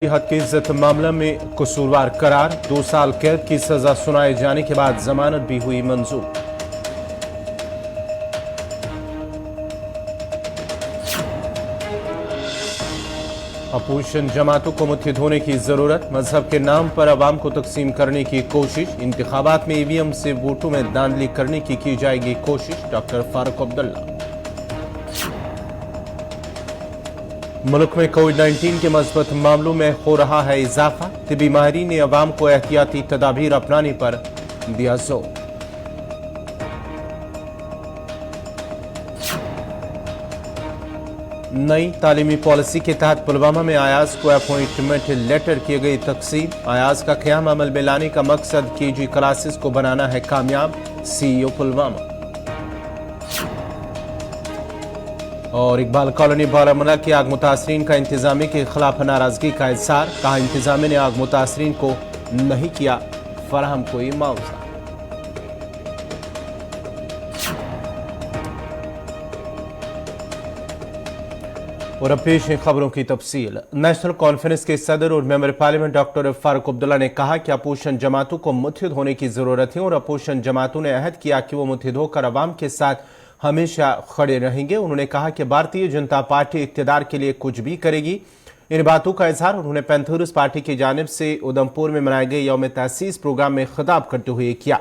हक की इज्जत मामला में कसूरवार करार, 2 साल कैद की सजा सुनाए जाने के बाद जमानत भी हुई मंजूर। अपोजिशन जमातों को मुट्ठी धोने की जरूरत, मजहब के नाम पर अवाम को तकसीम करने की कोशिश, इंतखाबात में ईवीएम से वोटों में धांधली करने की जाएगी कोशिश। डॉक्टर फारूक अब्दुल्ला। मुल्क में कोविड-19 के मस्बत मामलों में हो रहा है इजाफा, तिबी माहिरीन ने अवाम को एहतियाती तदाबीर अपनाने पर दिया जोर। नई तालीमी पॉलिसी के तहत पुलवामा में अयाज को अपॉइंटमेंट लेटर की गई तकसीम, अयाज का क़याम अमल में लाने का मकसद केजी क्लासेस को बनाना है कामयाब, सीईओ पुलवामा। और इकबाल कॉलोनी बारामूला की आग मुतासरीन का इंतजामिया के खिलाफ नाराजगी का इजहार, कहा इंतजामिया ने आग मुतासरीन को नहीं किया फराहम कोई मुआवजा। और अब पेश है खबरों की तफसील। नेशनल कॉन्फ्रेंस के सदर और member parliament doctor Farooq Abdullah ने कहा कि अपोजिशन जमातों को मुत्तहिद होने की जरूरत है और अपोजिशन जमातों ने अहद किया कि वो मुत्तहिद होकर अवाम के साथ हमेशा खड़े रहेंगे। उन्होंने कहा कि भारतीय जनता पार्टी इक़्तिदार के लिए कुछ भी करेगी। इन बातों का इजहार उन्होंने पैंथर्स पार्टी की जानिब से उधमपुर में मनाए गए यौम तअसीस प्रोग्राम में खिताब करते हुए किया।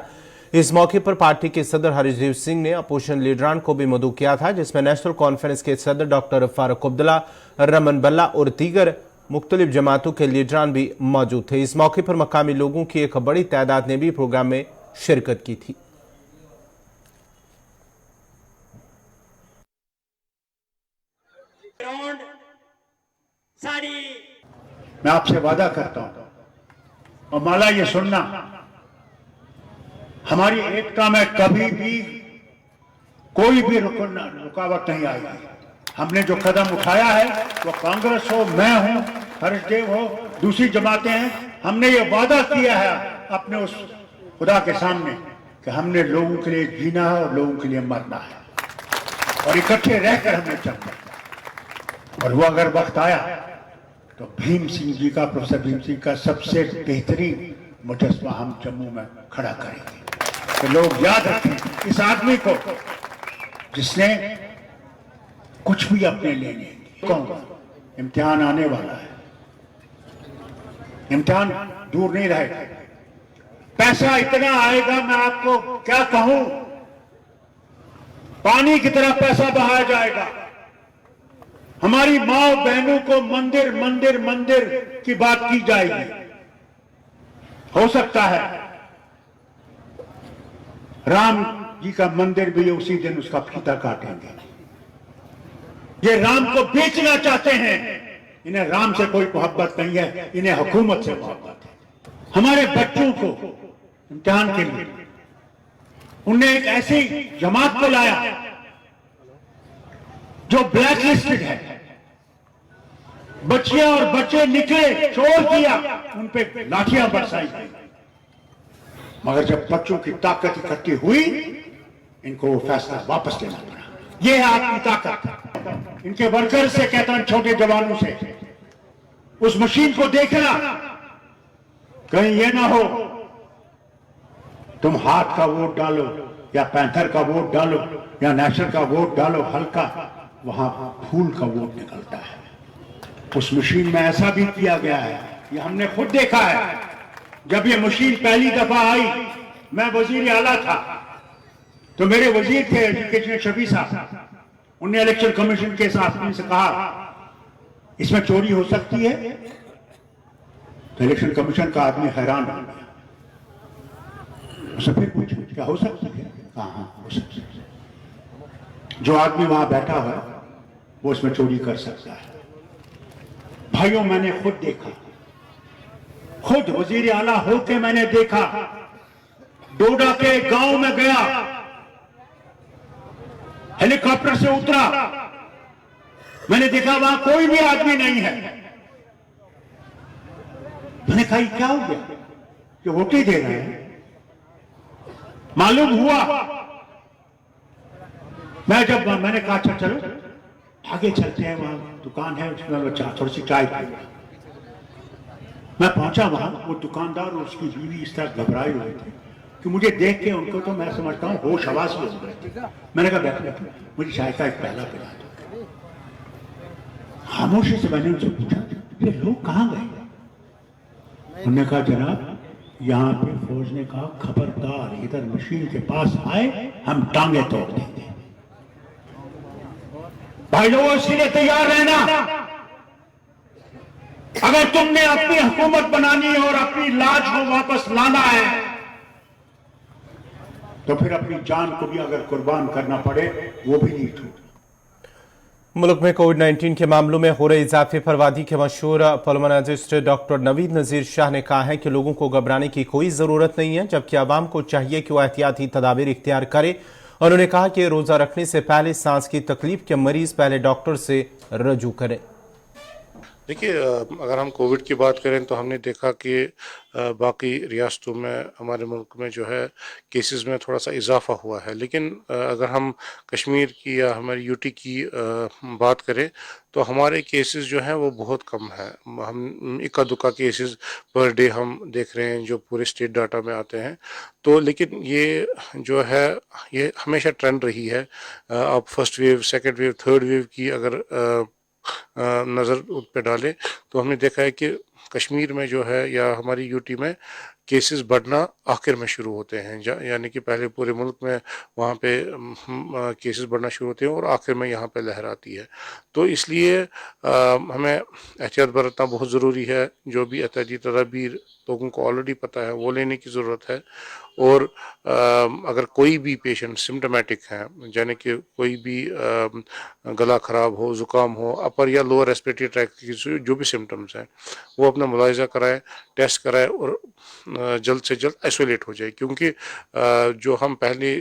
इस मौके पर पार्टी के सदर हरीशदेव सिंह ने अपोजिशन लीडरान को भी मदऊ किया था, जिसमें नेशनल कॉन्फ्रेंस के सदर डॉक्टर फारूक अब्दुल्ला, रमन बल्ला और दीगर मुख्तलिफ जमातों के लीडरान भी मौजूद थे। इस मौके पर मकामी लोगों की एक बड़ी तादाद ने भी प्रोग्राम में शिरकत की थी। मैं आपसे वादा करता हूं और माला ये सुनना, हमारी एकता में कभी भी कोई भी रुकावट नहीं आएगी। हमने जो कदम उठाया है, वो कांग्रेस हो, मैं हूं, हर्षदेव हो, दूसरी जमातें हैं, हमने ये वादा किया है अपने उस खुदा के सामने कि हमने लोगों के लिए जीना है और लोगों के लिए मरना है और इकट्ठे रहकर हमने चलना है। और वो अगर वक्त आया तो भीम सिंह जी का, प्रोफेसर भीम सिंह का सबसे बेहतरीन मुजस्मा हम जम्मू में खड़ा करेंगे। तो लोग याद रखें इस आदमी को जिसने कुछ भी अपने लिए नहीं। कौन? इम्तिहान आने वाला है, इम्तिहान दूर नहीं रहेगा। पैसा इतना आएगा, मैं आपको क्या कहूं, पानी की तरह पैसा बहाया जाएगा। हमारी माँ बहनों को मंदिर मंदिर मंदिर की बात की जाएगी। हो सकता है राम जी का मंदिर भी उसी दिन उसका फीता काटेंगे। ये राम को बेचना चाहते हैं। इन्हें राम से कोई मोहब्बत नहीं है, इन्हें हुकूमत से मोहब्बत है। हमारे बच्चों को इम्तिहान के लिए उन्हें एक ऐसी जमात को लाया जो ब्लैक लिस्टेड है। बच्चियां और बच्चे निकले, शोर किया, उन पे लाठियां बरसाई गई, मगर जब बच्चों की ताकत इकट्ठी हुई, इनको वो फैसला वापस लेना पड़ा। ये है आपकी ताकत। इनके वर्कर से कहता हूं, छोटे जवानों से, उस मशीन को देखना, कहीं ये ना हो तुम हाथ का वोट डालो या पैंथर का वोट डालो या नेशनल का वोट डालो, हल्का, वहां फूल का वोट निकलता है। उस मशीन में ऐसा भी किया गया है, ये हमने खुद देखा है। जब ये मशीन पहली दफा आई, मैं वजीर आला था, तो मेरे वजीर थे एजुकेशन शफी साहब, उन्होंने इलेक्शन कमीशन के साथ से कहा इसमें चोरी हो सकती है। तो इलेक्शन कमीशन का आदमी हैरान हो गया। उससे फिर पूछो क्या हो सकती है? हाँ हो सकती है। जो आदमी वहां बैठा है वो उसमें चोरी कर सकता है। भाइयों, मैंने खुद देखा, खुद वजीर आला होके मैंने देखा। डोडा के गांव में गया, हेलीकॉप्टर से उतरा, मैंने देखा वहां कोई भी आदमी नहीं है। मैंने कहा क्या हो गया, कि वोट ही दे रहे हैं। मालूम हुआ, मैंने कहा अच्छा चलो आगे चलते हैं, वहां दुकान है, उसमें थोड़ी सी चाय पी। मैं पहुंचा वहां, वो दुकानदार और उसकी बीवी इस तरह घबराए हुए थे कि मुझे देख के उनको तो मैं समझता हूँ होश हवास में हो गए थे। मैंने कहा बैठो, मुझे चाय का एक प्याला पिला दो। खामोशी से मैंने उनसे पूछा, ये लोग कहाँ गए? उन्होंने कहा जनाब, यहाँ पे फौज ने कहा खबरदार इधर मशीन के पास आए हम टांगे तोड़ देंगे। भाई लोगों, इसके लिए तैयार रहना। अगर तुमने अपनी हुकूमत बनानी है और अपनी लाज को वापस लाना है तो फिर अपनी जान को भी अगर कुर्बान करना पड़े वो भी नहीं छूटना। मुल्क में कोविड-19 के मामलों में हो रहे इजाफे पर वादी के मशहूर पल्मोनोलॉजिस्ट डॉक्टर नवीद नजीर शाह ने कहा है कि लोगों को घबराने की कोई जरूरत नहीं है, जबकि आवाम को चाहिए कि वह एहतियाती तदाबीर इख्तियार करे। उन्होंने कहा कि रोजा रखने से पहले सांस की तकलीफ के मरीज पहले डॉक्टर से रजू करें। देखिए, अगर हम कोविड की बात करें तो हमने देखा कि बाकी रियासतों में हमारे मुल्क में जो है केसेस में थोड़ा सा इजाफा हुआ है, लेकिन अगर हम कश्मीर की या हमारी यूटी की बात करें तो हमारे केसेस जो हैं वो बहुत कम है। हम इक्का दुक्का केसेस पर डे हम देख रहे हैं जो पूरे स्टेट डाटा में आते हैं। तो लेकिन ये जो है ये हमेशा ट्रेंड रही है। अब first wave, second wave, third wave की अगर नज़र उस पर डालें तो हमने देखा है कि कश्मीर में जो है या हमारी यूटी में केसेस बढ़ना आखिर में शुरू होते हैं, यानी कि पहले पूरे मुल्क में वहाँ पे केसेस बढ़ना शुरू होते हैं और आखिर में यहाँ पे लहर आती है। तो इसलिए हमें एहतियात बरतना बहुत ज़रूरी है। जो भी एहतियाती तदाबीर लोगों को ऑलरेडी पता है वो लेने की ज़रूरत है। और अगर कोई भी पेशेंट सिम्टोमेटिक है, यानी कि कोई भी गला ख़राब हो, ज़ुकाम हो, अपर या लोअर रेस्पिरेटरी ट्रैक्ट की जो भी सिम्टम्स हैं वो अपना मुलाहिजा कराए, टेस्ट कराए और जल्द से जल्द आइसोलेट हो जाए। क्योंकि जो हम पहले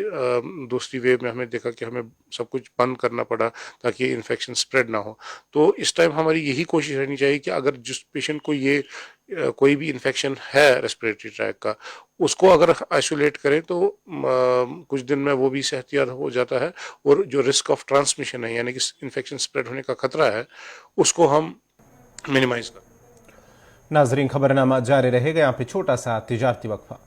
दूसरी वेव में हमें देखा कि हमें सब कुछ बंद करना पड़ा ताकि इन्फेक्शन स्प्रेड ना हो। तो इस टाइम हमारी यही कोशिश रहनी चाहिए कि अगर जिस पेशेंट को ये कोई भी इन्फेक्शन है रेस्पिरेटरी ट्रैक का, उसको अगर आइसोलेट करें तो कुछ दिन में वो भी सेहतियाब हो जाता है और जो रिस्क ऑफ ट्रांसमिशन है यानी कि इन्फेक्शन स्प्रेड होने का खतरा है उसको हम मिनिमाइज करें। नाजरीन, खबरनामा जारी रहेगा। यहाँ पे छोटा सा तिजारती वक्फा।